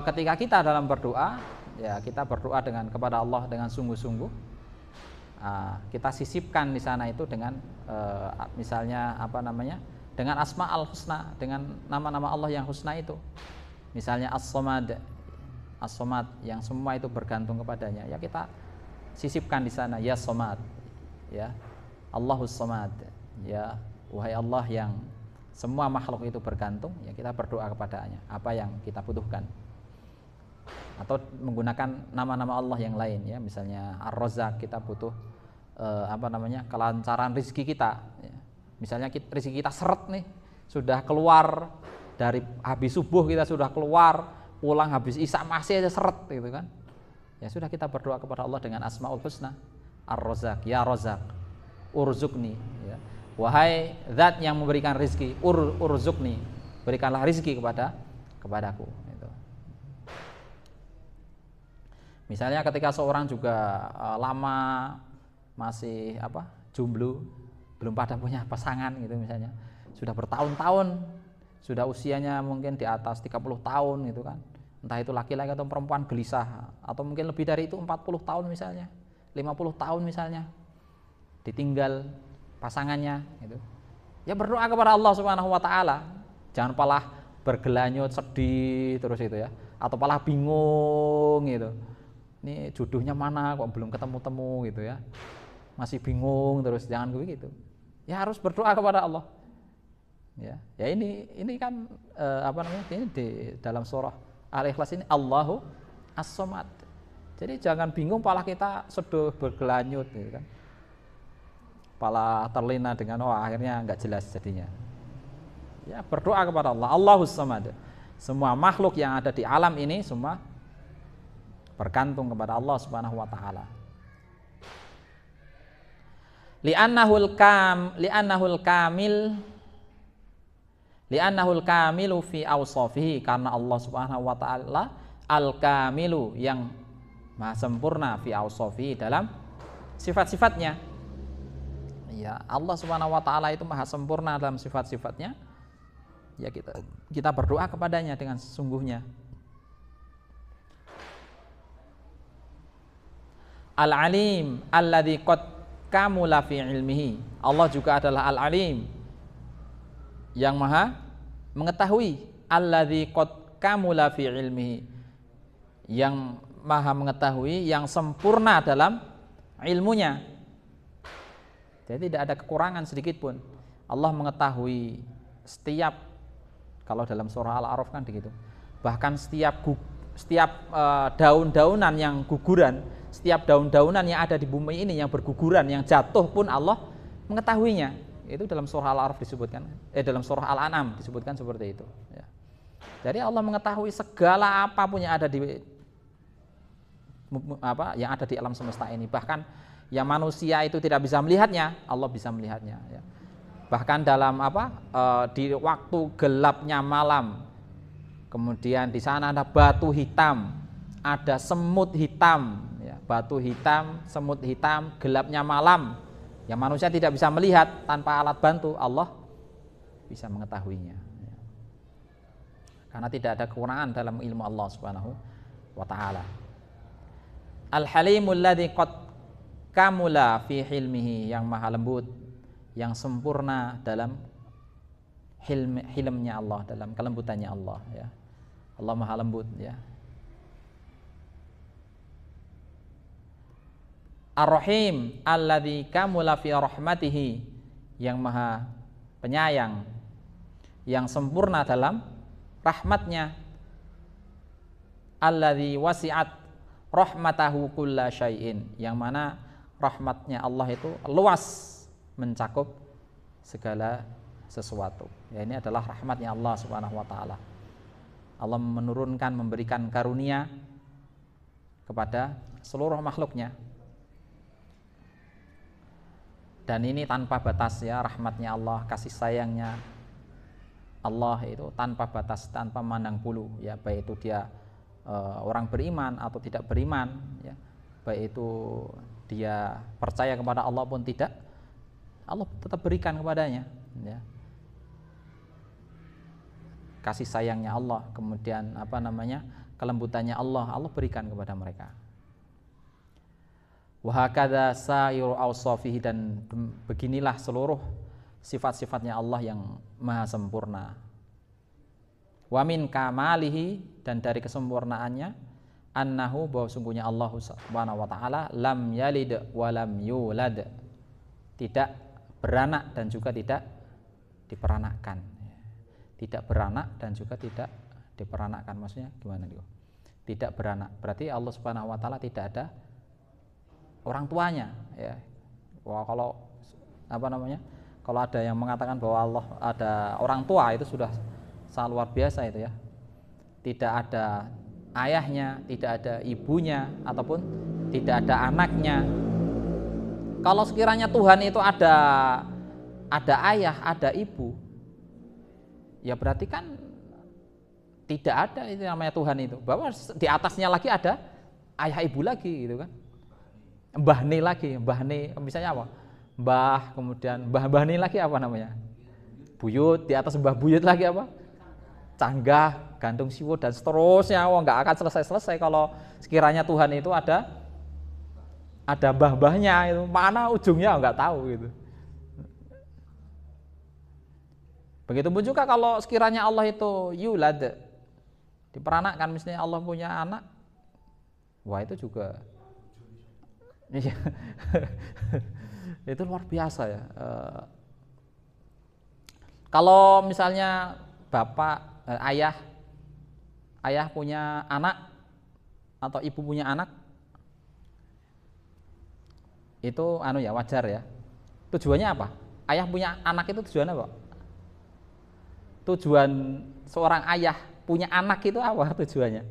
ketika kita dalam berdoa, ya kita berdoa kepada Allah dengan sungguh-sungguh. Kita sisipkan di sana itu dengan misalnya dengan asmaul husna, dengan nama-nama Allah yang husna itu. Misalnya as-somad, as-somad yang semua itu bergantung kepadanya. Ya kita sisipkan di sana, ya somad, ya Allahus somad, ya wahai Allah yang semua makhluk itu bergantung, ya kita berdoa kepadanya apa yang kita butuhkan. Atau menggunakan nama-nama Allah yang lain ya, misalnya Ar-Razzaq, kita butuh kelancaran rezeki kita ya. Misalnya rezeki kita seret nih, sudah keluar dari habis subuh, kita sudah keluar, pulang habis isya masih aja seret gitu kan. Ya sudah, kita berdoa kepada Allah dengan asmaul husna, Ar-Razzaq, ya Razzaq, urzuqni ya. Wahai zat yang memberikan rezeki, urzuqni, berikanlah rezeki kepadaku gitu. Misalnya ketika seorang juga lama masih jomblo, belum pada punya pasangan gitu, misalnya sudah bertahun-tahun, sudah usianya mungkin di atas 30 tahun gitu kan, entah itu laki-laki atau perempuan gelisah, atau mungkin lebih dari itu 40 tahun misalnya, 50 tahun misalnya, ditinggal pasangannya gitu. Ya berdoa kepada Allah Subhanahu wa taala, jangan malah bergelanyut sedih terus itu ya, atau malah bingung gitu, ini jodohnya mana kok belum ketemu-temu gitu ya, masih bingung terus, jangan begitu. Ya harus berdoa kepada Allah. Ya ini kan ini di dalam surah Al-Ikhlas ini Allahu As-Somad. Jadi jangan bingung malah kita sedih bergelanyut gitu kan. Malah terlena dengan akhirnya enggak jelas jadinya. Ya berdoa kepada Allah, Allahus Samad. Semua makhluk yang ada di alam ini semua bergantung kepada Allah Subhanahu wa taala. Li'annahul kamilu fi awsafihi, karena Allah Subhanahu wa taala al-kamilu, yang maha sempurna, fi awsafihi, dalam sifat-sifatnya. Ya, Allah Subhanahu wa taala itu maha sempurna dalam sifat-sifatnya. Ya kita berdoa kepadanya dengan sesungguhnya. Al-alim alladzi qad kamula fi ilmihi. Allah juga adalah al-alim yang maha mengetahui, alladzi qad kamula fi ilmihi, yang maha mengetahui, yang sempurna dalam ilmunya. Jadi tidak ada kekurangan sedikit pun. Allah mengetahui setiap, kalau dalam surah Al-A'raf kan begitu. Bahkan setiap daun-daunan yang guguran, setiap daun-daunan yang ada di bumi ini yang berguguran, yang jatuh pun Allah mengetahuinya. Itu dalam surah Al-A'raf disebutkan, dalam surah Al-An'am disebutkan seperti itu. Ya. Jadi Allah mengetahui segala apapun yang ada di alam semesta ini. Bahkan yang manusia itu tidak bisa melihatnya, Allah bisa melihatnya. Ya. Bahkan dalam di waktu gelapnya malam, kemudian di sana ada batu hitam, ada semut hitam, ya, batu hitam, semut hitam, gelapnya malam, yang manusia tidak bisa melihat tanpa alat bantu, Allah bisa mengetahuinya. Ya. Karena tidak ada kekurangan dalam ilmu Allah Subhanahu wa taala. Al-Halimul ladzi qad kamula fi hilmihi, yang maha lembut, yang sempurna dalam hilmnya Allah, dalam kelembutannya Allah, ya. Allah maha lembut, ya. Ar-Rahim alladzi kamula fi rahmatihi, yang maha penyayang, yang sempurna dalam rahmatnya. Alladzi wasi'at rahmatahu kulla syai'in, yang mana rahmatnya Allah itu luas, mencakup segala sesuatu. Ya, ini adalah rahmatnya Allah Subhanahu wa taala. Allah menurunkan, memberikan karunia kepada seluruh makhluknya. Dan ini tanpa batas, ya, rahmatnya Allah, kasih sayangnya Allah itu tanpa batas, tanpa mandang bulu, ya, baik itu dia orang beriman atau tidak beriman, ya, baik itu dia percaya kepada Allah pun tidak, Allah tetap berikan kepadanya, ya. Kasih sayangnya Allah, kemudian kelembutannya Allah berikan kepada mereka. Wa hakadza sa'iru awsafihi, dan beginilah seluruh sifat-sifatnya Allah yang maha sempurna. Wa min kamalihi, dan dari kesempurnaannya, annahu, bahwa sungguhnya Allah Subhanahu wa taala lam yalid wa lam yulad, tidak beranak dan juga tidak diperanakkan. Tidak beranak dan juga tidak diperanakkan. Maksudnya gimana nih? Tidak beranak, berarti Allah Subhanahu wa taala tidak ada orang tuanya, ya. Wah, kalau kalau ada yang mengatakan bahwa Allah ada orang tua, itu sudah sangat luar biasa itu, ya. Tidak ada ayahnya, tidak ada ibunya, ataupun tidak ada anaknya. Kalau sekiranya Tuhan itu ada ayah, ada ibu, ya berarti kan tidak ada itu namanya Tuhan itu. Bahwa di atasnya lagi ada ayah ibu lagi, gitu kan. Mbah Ne lagi, Mbah Ne misalnya apa? Mbah, kemudian Mbah Ne lagi apa namanya? Buyut, di atas Mbah Buyut lagi apa? Canggah, gantung siwo, dan seterusnya. Nggak akan selesai-selesai kalau sekiranya Tuhan itu ada mbah-mbahnya, itu mana ujungnya nggak tahu gitu. Begitupun juga kalau sekiranya Allah itu yulad, diperanakkan, misalnya Allah punya anak, wah itu juga itu luar biasa, ya. Kalau misalnya ayah punya anak atau ibu punya anak, itu wajar, ya. Tujuannya apa? Ayah punya anak itu tujuannya apa? Tujuan seorang ayah punya anak itu apa tujuannya?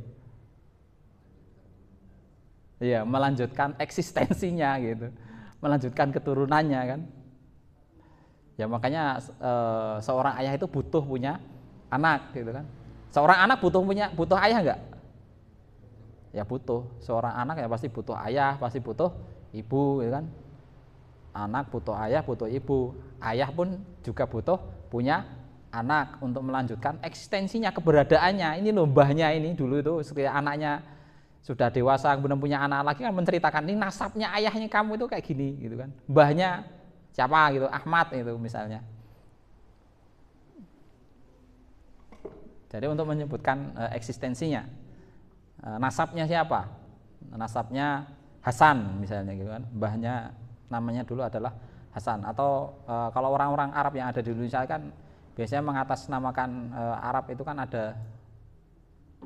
Ya, melanjutkan eksistensinya gitu, melanjutkan keturunannya kan. Ya makanya seorang ayah itu butuh punya anak gitu kan. Seorang anak butuh ayah enggak? Ya butuh. Seorang anak ya pasti butuh ayah, pasti butuh ibu gitu kan. Anak butuh ayah, butuh ibu. Ayah pun juga butuh punya anak untuk melanjutkan eksistensinya, keberadaannya. Ini loh mbahnya ini dulu itu seperti anaknya sudah dewasa kemudian punya anak lagi kan menceritakan ini nasabnya ayahnya kamu itu kayak gini gitu kan, mbahnya siapa gitu, Ahmad itu misalnya. Jadi untuk menyebutkan eksistensinya, nasabnya siapa, nasabnya Hasan misalnya gitu kan, mbahnya namanya dulu adalah Hasan. Atau kalau orang-orang Arab yang ada di Indonesia kan biasanya mengatasnamakan Arab itu kan ada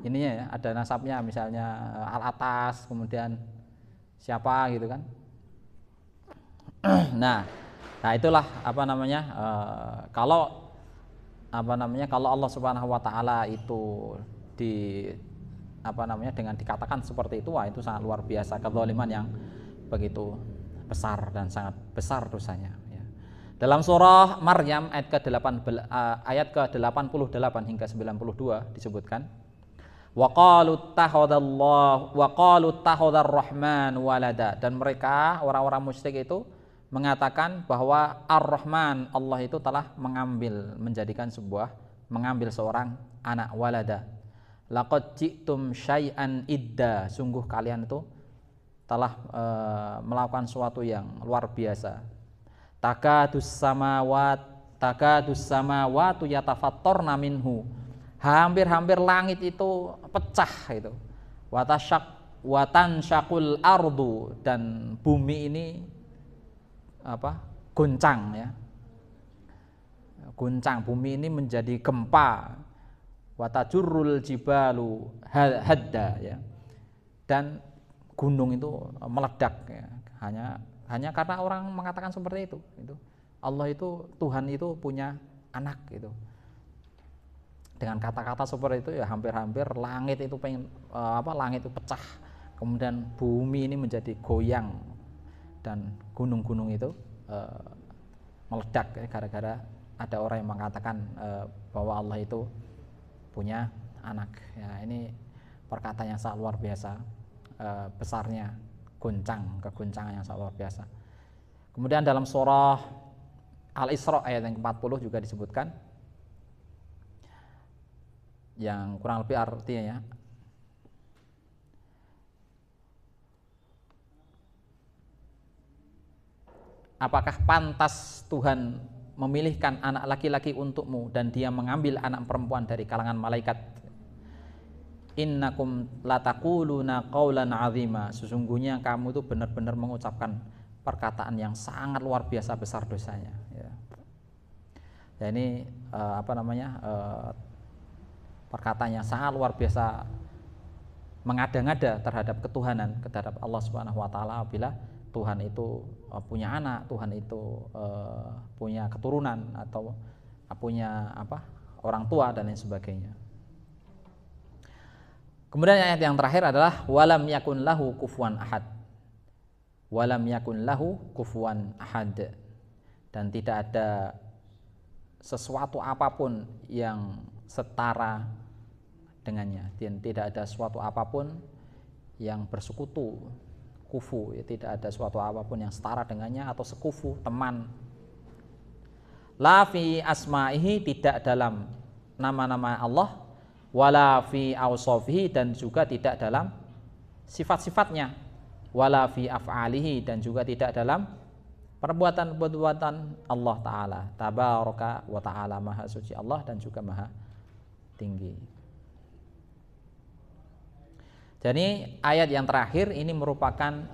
ininya ya, ada nasabnya misalnya Al-Atas, kemudian siapa gitu kan. Nah itulah apa namanya, kalau Allah Subhanahu wa taala itu di apa namanya dengan dikatakan seperti itu, wah itu sangat luar biasa, kezaliman yang begitu besar dan sangat besar dosanya ya. Dalam surah Maryam ayat ke-88 hingga 92 disebutkan, wa qalu takhadar rahman walada, dan mereka orang-orang musyrik itu mengatakan bahwa Ar-Rahman, Allah itu telah mengambil seorang anak, walada. Laqad ji'tum syai'an idda, sungguh kalian itu telah melakukan sesuatu yang luar biasa. Takadus samawatu yatafattarna minhu, hampir-hampir langit itu pecah itu. Watansyaqul ardu, dan bumi ini goncang ya, goncang, bumi ini menjadi gempa. Watajurrul jibalu hadda ya, dan gunung itu meledak ya, hanya karena orang mengatakan seperti itu. Allah itu, Tuhan itu punya anak gitu. Dengan kata-kata seperti itu ya hampir-hampir langit itu langit itu pecah, kemudian bumi ini menjadi goyang dan gunung-gunung itu meledak ya, gara-gara ada orang yang mengatakan bahwa Allah itu punya anak ya. Ini perkataan yang sangat luar biasa, besarnya kegoncangan yang sangat luar biasa. Kemudian dalam surah Al-Isra ayat yang ke-40 juga disebutkan yang kurang lebih artinya ya, apakah pantas Tuhan memilihkan anak laki-laki untukmu dan dia mengambil anak perempuan dari kalangan malaikat? Innakum lataquluna qaulan azima, sesungguhnya kamu itu benar-benar mengucapkan perkataan yang sangat luar biasa besar dosanya ya. Ya ini perkataan yang sangat luar biasa, mengada-ngada terhadap ketuhanan, terhadap Allah Subhanahu wa taala, bila Tuhan itu punya anak, Tuhan itu punya keturunan, atau punya orang tua dan lain sebagainya. Kemudian ayat yang terakhir adalah walam yakun lahu kufuwan ahad. Walam yakun lahu kufuwan ahad, dan tidak ada sesuatu apapun yang setara dengannya, dan tidak ada sesuatu apapun yang bersekutu, kufu ya, tidak ada sesuatu apapun yang setara dengannya atau sekufu, teman. La fi asma'ihi, tidak dalam nama-nama Allah, wala fi awsafihi, dan juga tidak dalam sifat-sifatnya, wala fi af'alihi, dan juga tidak dalam perbuatan-perbuatan Allah Ta'ala. Tabaraka wa ta'ala, maha suci Allah dan juga maha tinggi. Jadi ayat yang terakhir ini merupakan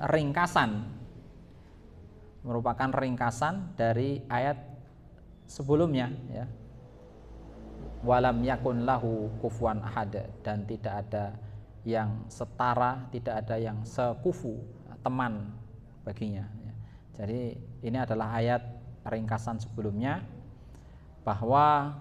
ringkasan dari ayat sebelumnya ya. Walam yakun lahu kufuwan ahad, dan tidak ada yang setara, tidak ada yang sekufu, teman baginya ya. Jadi ini adalah ayat ringkasan sebelumnya, bahwa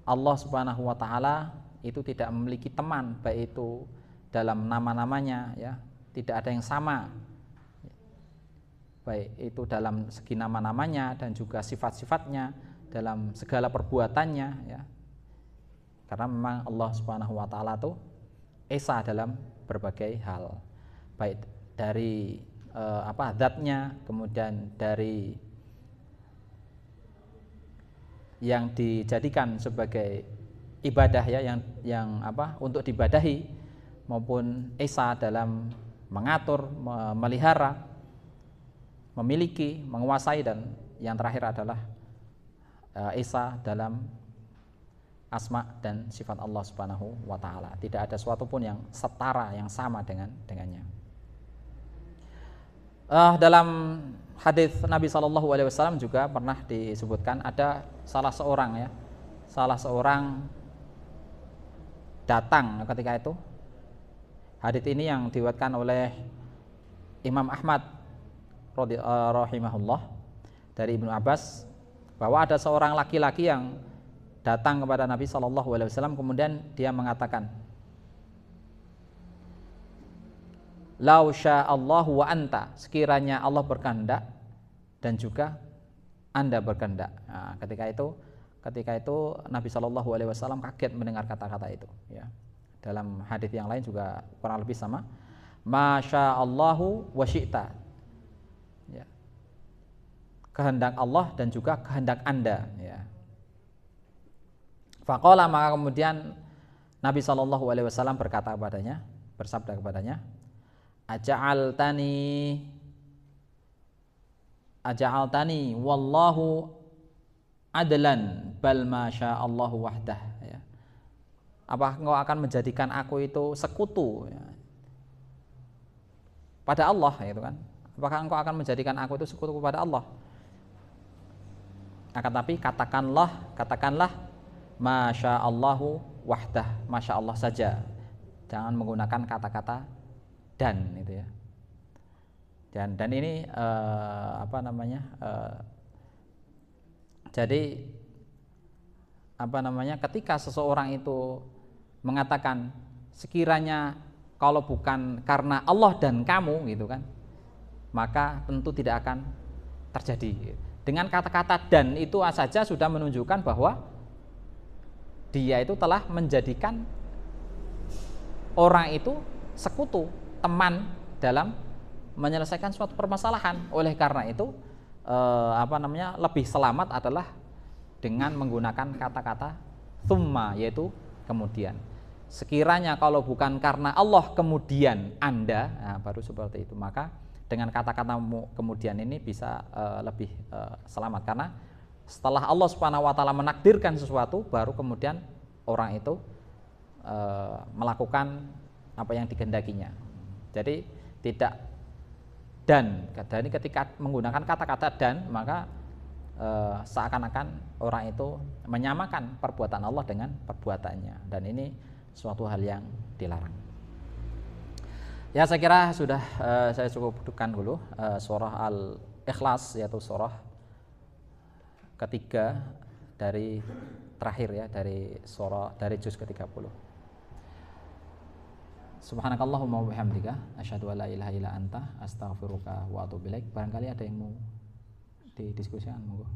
Allah Subhanahu wa taala itu tidak memiliki teman, baik itu dalam nama-namanya ya, tidak ada yang sama, baik itu dalam segi nama-namanya dan juga sifat-sifatnya, dalam segala perbuatannya ya. Karena memang Allah Subhanahu wa taala itu esa dalam berbagai hal, baik dari zatnya, kemudian dari yang dijadikan sebagai ibadah ya, yang untuk dibadahi, maupun esa dalam mengatur, memelihara, memiliki, menguasai, dan yang terakhir adalah esa dalam asma dan sifat Allah Subhanahu wa taala. Tidak ada suatu pun yang setara, yang sama dengannya. Dalam hadis Nabi SAW juga pernah disebutkan ada salah seorang datang ketika itu. Hadis ini yang diriwayatkan oleh Imam Ahmad rahimahullah dari Ibnu Abbas, bahwa ada seorang laki-laki yang datang kepada Nabi SAW, kemudian dia mengatakan, "Lau sya'allahu wa anta," sekiranya Allah berkehendak dan juga Anda berkehendak. Nah, ketika itu Nabi SAW kaget mendengar kata-kata itu. Ya. Dalam hadis yang lain juga kurang lebih sama. Masyaallahu wa syi'ta. Ya. Kehendak Allah dan juga kehendak Anda. Ya. Faqala, maka kemudian Nabi SAW berkata kepadanya, bersabda kepadanya, Aja'altani wallahu adlan bal masyaallahu wahdah. Ya. Apa engkau akan menjadikan aku itu sekutu, ya, pada Allah, gitu kan? Apakah engkau akan menjadikan aku itu sekutu kepada Allah? Akan tapi katakanlah masyaallahu wahdah, masya Allah saja. Jangan menggunakan kata-kata dan, itu ya. Dan ini ketika seseorang itu mengatakan sekiranya kalau bukan karena Allah dan kamu, gitu kan, maka tentu tidak akan terjadi. Dengan kata-kata dan itu saja sudah menunjukkan bahwa dia itu telah menjadikan orang itu sekutu, teman dalam menyelesaikan suatu permasalahan. Oleh karena itu lebih selamat adalah dengan menggunakan kata-kata thumma, yaitu kemudian. Sekiranya kalau bukan karena Allah kemudian Anda, nah baru seperti itu, maka dengan kata-kata kemudian ini bisa lebih selamat, karena setelah Allah Subhanahu wa taala menakdirkan sesuatu, baru kemudian orang itu melakukan apa yang dikehendakinya. Jadi tidak dan ketika menggunakan kata-kata dan, maka seakan-akan orang itu menyamakan perbuatan Allah dengan perbuatannya, dan ini suatu hal yang dilarang. Ya, saya kira sudah saya cukupkan dulu surah Al-Ikhlas, yaitu surah ketiga dari terakhir ya, dari juz ke-30. Subhanakallahumma wa bihamdika asyhadu an la ilaha illa anta astaghfiruka wa atubu ilaik. Barangkali ada yang mau didiskusikan, monggo.